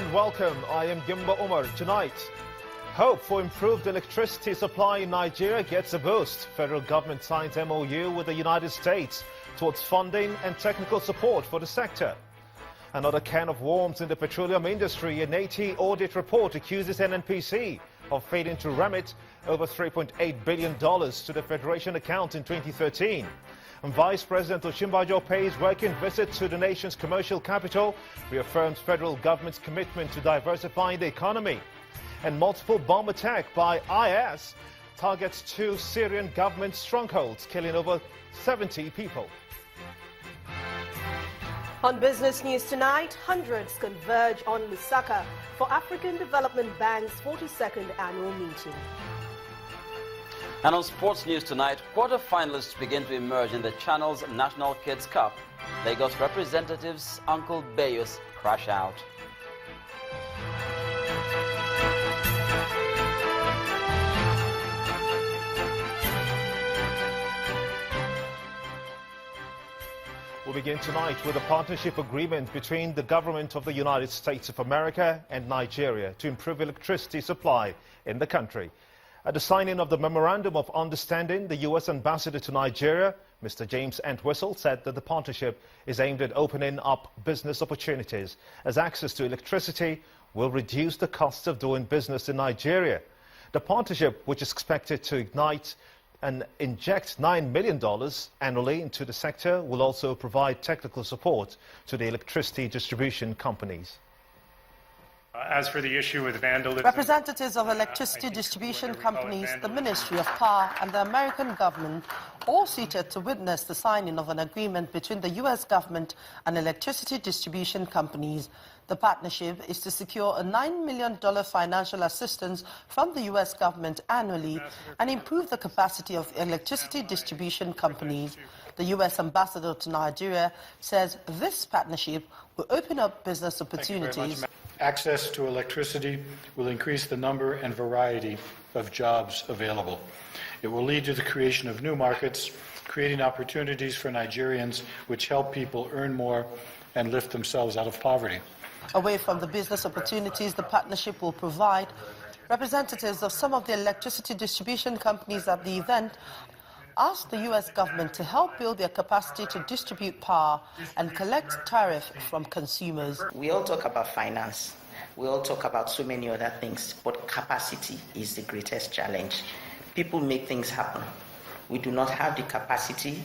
and welcome. I am Gimba Umar. Tonight, hope for improved electricity supply in Nigeria gets a boost. Federal government signs MoU with the United States towards funding and technical support for the sector. Another can of worms in the petroleum industry. An AT audit report accuses NNPC of failing to remit over $3.8 billion to the Federation account in 2013. And Vice President Osinbajo pays working visit to the nation's commercial capital, reaffirms federal government's commitment to diversifying the economy. And multiple bomb attack by IS targets 2 Syrian government strongholds, killing over 70 people. On business news tonight, hundreds converge on Lusaka for African Development Bank's 42nd annual meeting. And on sports news tonight, quarter-finalists begin to emerge in the Channel's National Kids Cup. Lagos representatives Uncle Bayos crash out. We'll begin tonight with a partnership agreement between the government of the United States of America and Nigeria to improve electricity supply in the country. At the signing of the Memorandum of Understanding, the U.S. Ambassador to Nigeria, Mr. James Entwistle, said that the partnership is aimed at opening up business opportunities, as access to electricity will reduce the cost of doing business in Nigeria. The partnership, which is expected to ignite and inject $9 million annually into the sector, will also provide technical support to the electricity distribution companies. As for the issue with vandalism, representatives of electricity distribution companies, the Ministry of Power and the American government all seated to witness the signing of an agreement between the U.S. government and electricity distribution companies. The partnership is to secure a $9 million financial assistance from the U.S. government annually and improve the capacity of electricity distribution companies. The U.S. Ambassador to Nigeria says this partnership will open up business opportunities. Access to electricity will increase the number and variety of jobs available. It will lead to the creation of new markets, creating opportunities for Nigerians which help people earn more and lift themselves out of poverty. Away from the business opportunities the partnership will provide, representatives of some of the electricity distribution companies at the event asked the U.S. government to help build their capacity to distribute power and collect tariff from consumers. We all talk about finance. We all talk about so many other things, but capacity is the greatest challenge. People make things happen. We do not have the capacity,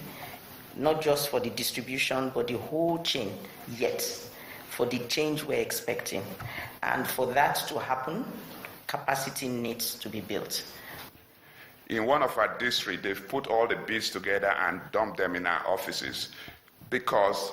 not just for the distribution, but the whole chain yet, for the change we're expecting. And for that to happen, capacity needs to be built. In one of our districts, they've put all the bids together and dumped them in our offices because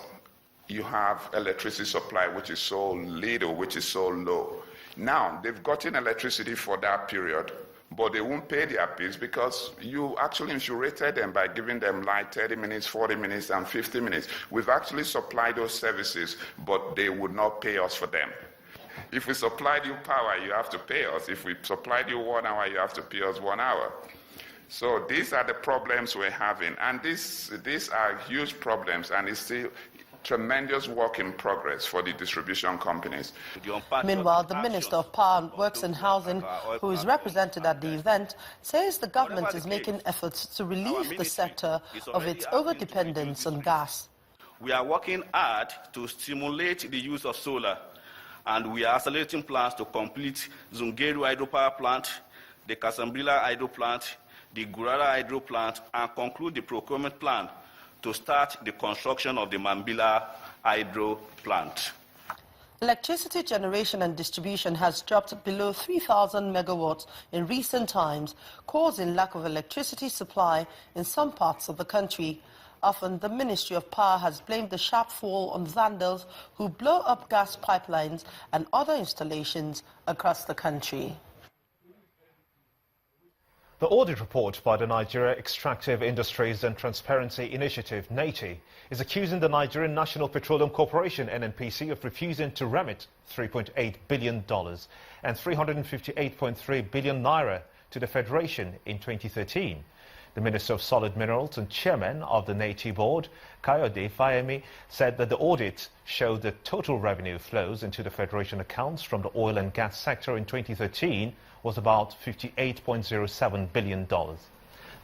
you have electricity supply which is so little, which is so low. Now, they've gotten electricity for that period, but they won't pay their bids because you actually insulated them by giving them like 30 minutes, 40 minutes, and 50 minutes. We've actually supplied those services, but they would not pay us for them. If we supplied you power, you have to pay us. If we supplied you 1 hour, you have to pay us 1 hour. So these are the problems we're having, and these are huge problems, and it's still tremendous work in progress for the distribution companies. Meanwhile, the Minister of Power, Works and Housing, who is represented at the event, says the government is making efforts to relieve the sector of its overdependence on gas. We are working hard to stimulate the use of solar, and we are accelerating plans to complete Zungeru hydropower plant, the Kasambila hydro plant, the Gurara hydro plant, and conclude the procurement plan to start the construction of the Mambila hydro plant. Electricity generation and distribution has dropped below 3,000 megawatts in recent times, causing lack of electricity supply in some parts of the country. Often, the Ministry of Power has blamed the sharp fall on vandals who blow up gas pipelines and other installations across the country. The audit report by the Nigeria Extractive Industries and Transparency Initiative, NATI, is accusing the Nigerian National Petroleum Corporation, NNPC, of refusing to remit $3.8 billion and 358.3 billion naira to the Federation in 2013. The Minister of Solid Minerals and Chairman of the NATI Board, Kayode Fayemi, said that the audit showed that total revenue flows into the Federation accounts from the oil and gas sector in 2013 was about $58.07 billion.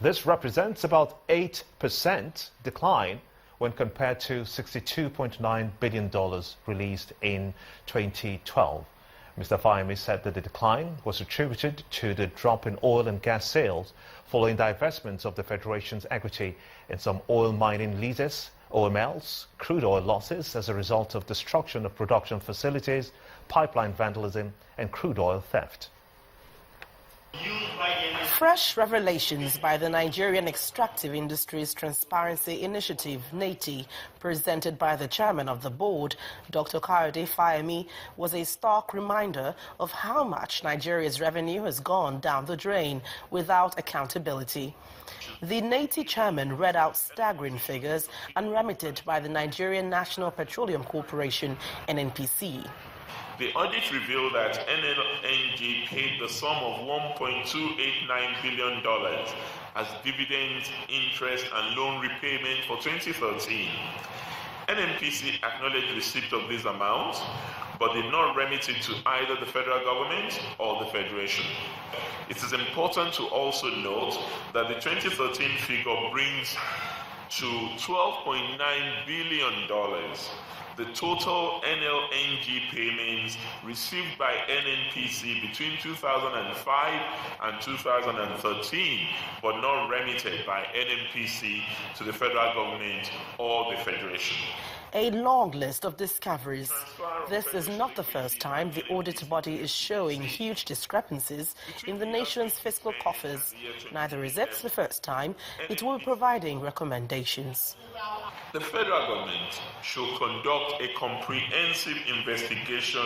This represents about 8% decline when compared to $62.9 billion released in 2012. Mr. Fayemi said that the decline was attributed to the drop in oil and gas sales following divestments of the Federation's equity in some oil mining leases, OMLs, crude oil losses as a result of destruction of production facilities, pipeline vandalism, and crude oil theft. Fresh revelations by the Nigerian Extractive Industries Transparency Initiative, NATI, presented by the chairman of the board, Dr. Kayode Fayemi, was a stark reminder of how much Nigeria's revenue has gone down the drain without accountability. The NATI chairman read out staggering figures unremitted by the Nigerian National Petroleum Corporation, NNPC. The audit revealed that NLNG paid the sum of $1.289 billion as dividends, interest, and loan repayment for 2013. NNPC acknowledged receipt of these amounts, but did not remit it to either the federal government or the Federation. It is important to also note that the 2013 figure brings to $12.9 billion the total NLNG payments received by NNPC between 2005 and 2013, but not remitted by NNPC to the federal government or the Federation. A long list of discoveries. This is not the first time the audit body is showing huge discrepancies in the nation's fiscal coffers. Neither is it the first time it will be providing recommendations. The federal government should conduct a comprehensive investigation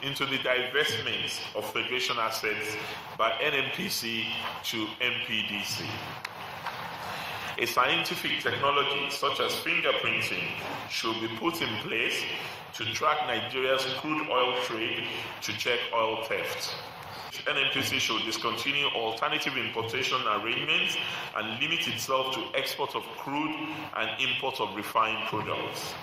into the divestments of Federation assets by NNPC to MPDC. A scientific technology such as fingerprinting should be put in place to track Nigeria's crude oil trade to check oil theft. NNPC should discontinue alternative importation arrangements and limit itself to export of crude and import of refined products.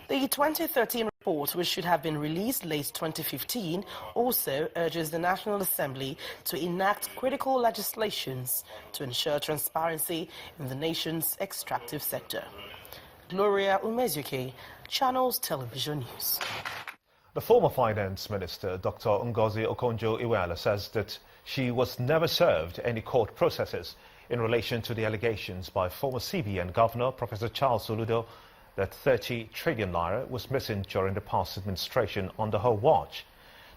The 2013 report, which should have been released late 2015, also urges the National Assembly to enact critical legislations to ensure transparency in the nation's extractive sector. Gloria Umezuke, Channels Television News. The former Finance Minister, Dr. Ngozi Okonjo-Iweala, says that she was never served any court processes in relation to the allegations by former CBN Governor, Professor Charles Soludo, that 30 trillion naira was missing during the past administration under her watch.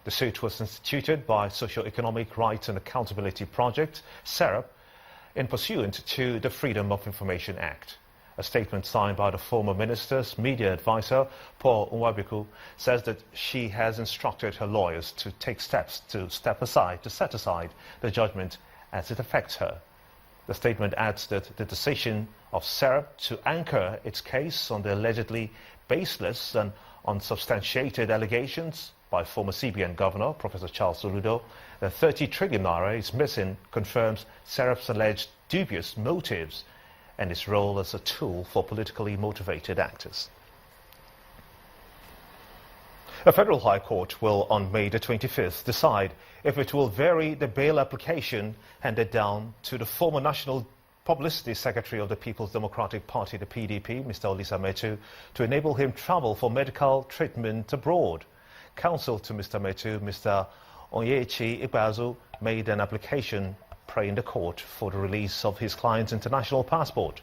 The suit was instituted by Socio-Economic Rights and Accountability Project, SERAP, in pursuant to the Freedom of Information Act. A statement signed by the former minister's media advisor, Paul Nwabiku, says that she has instructed her lawyers to take steps to set aside the judgment as it affects her. The statement adds that the decision of SERAP to anchor its case on the allegedly baseless and unsubstantiated allegations by former CBN Governor, Professor Charles Soludo, that 30 trillion naira is missing confirms SERAP's alleged dubious motives and its role as a tool for politically motivated actors. A federal high court will, on May the 25th, decide if it will vary the bail application handed down to the former National Publicity Secretary of the People's Democratic Party, the PDP, Mr. Olisa Metu, to enable him travel for medical treatment abroad. Counsel to Mr. Metu, Mr. Onyechi Ikpeazu, made an application praying the court for the release of his client's international passport.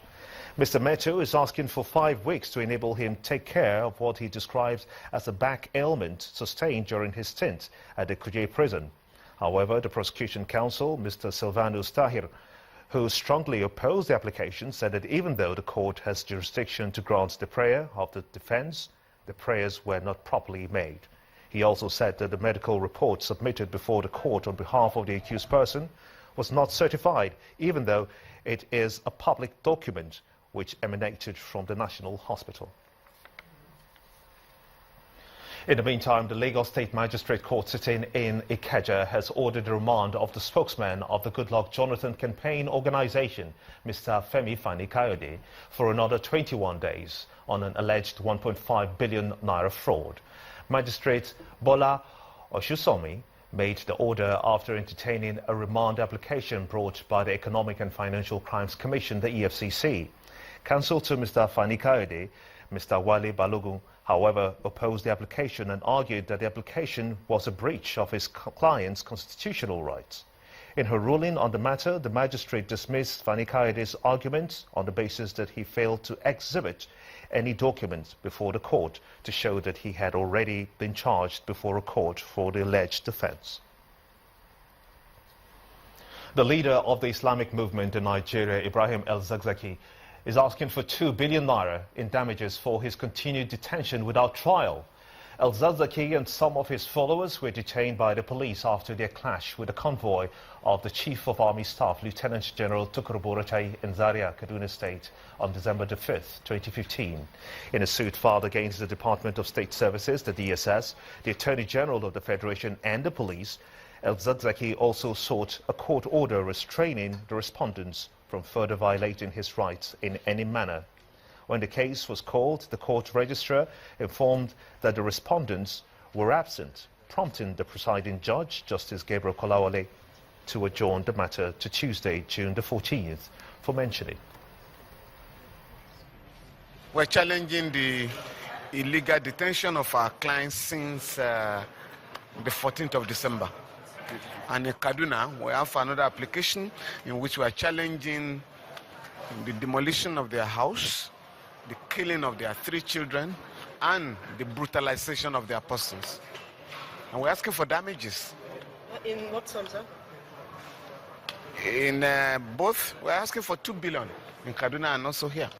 Mr. Metu is asking for 5 weeks to enable him take care of what he describes as a back ailment sustained during his stint at the Kuje prison. However, the prosecution counsel, Mr. Silvanus Tahir, who strongly opposed the application, said that even though the court has jurisdiction to grant the prayer of the defense, the prayers were not properly made. He also said that the medical report submitted before the court on behalf of the accused person was not certified, even though it is a public document which emanated from the National Hospital. In the meantime, the Lagos State Magistrate Court sitting in Ikeja has ordered the remand of the spokesman of the Goodluck Jonathan campaign organization, Mr. Femi Fani-Kayode, for another 21 days on an alleged 1.5 billion naira fraud. Magistrate Bola Oshusomi made the order after entertaining a remand application brought by the Economic and Financial Crimes Commission, the EFCC. Counsel to Mr. Fani-Kayode, Mr. Wale Balogun, however, opposed the application and argued that the application was a breach of his client's constitutional rights. In her ruling on the matter, the magistrate dismissed Fani-Kayode's arguments on the basis that he failed to exhibit any documents before the court to show that he had already been charged before a court for the alleged offence. The leader of the Islamic movement in Nigeria, Ibrahim El-Zakzaky, is asking for 2 billion naira in damages for his continued detention without trial. El-Zakzaky and some of his followers were detained by the police after their clash with a convoy of the Chief of Army Staff, Lieutenant General Tukur Buratai in Zaria, Kaduna State, on December the 5th, 2015. In a suit filed against the Department of State Services, the DSS, the Attorney General of the Federation and the police, El-Zakzaky also sought a court order restraining the respondents from further violating his rights in any manner. When the case was called, the court registrar informed that the respondents were absent, prompting the presiding judge, Justice Gabriel Kolawole, to adjourn the matter to Tuesday, June the 14th, for mentioning. We're challenging the illegal detention of our clients since the 14th of December. And in Kaduna, we have another application in which we are challenging the demolition of their house, the killing of their 3 children, and the brutalization of their persons. And we're asking for damages. In what sum, sir? In both, we're asking for 2 billion in Kaduna and also here.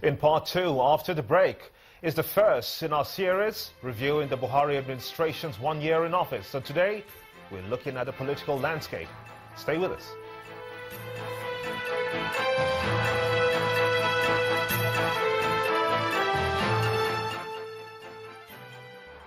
In part 2, after the break, is the first in our series reviewing the Buhari administration's 1 year in office. So today, we're looking at the political landscape. Stay with us.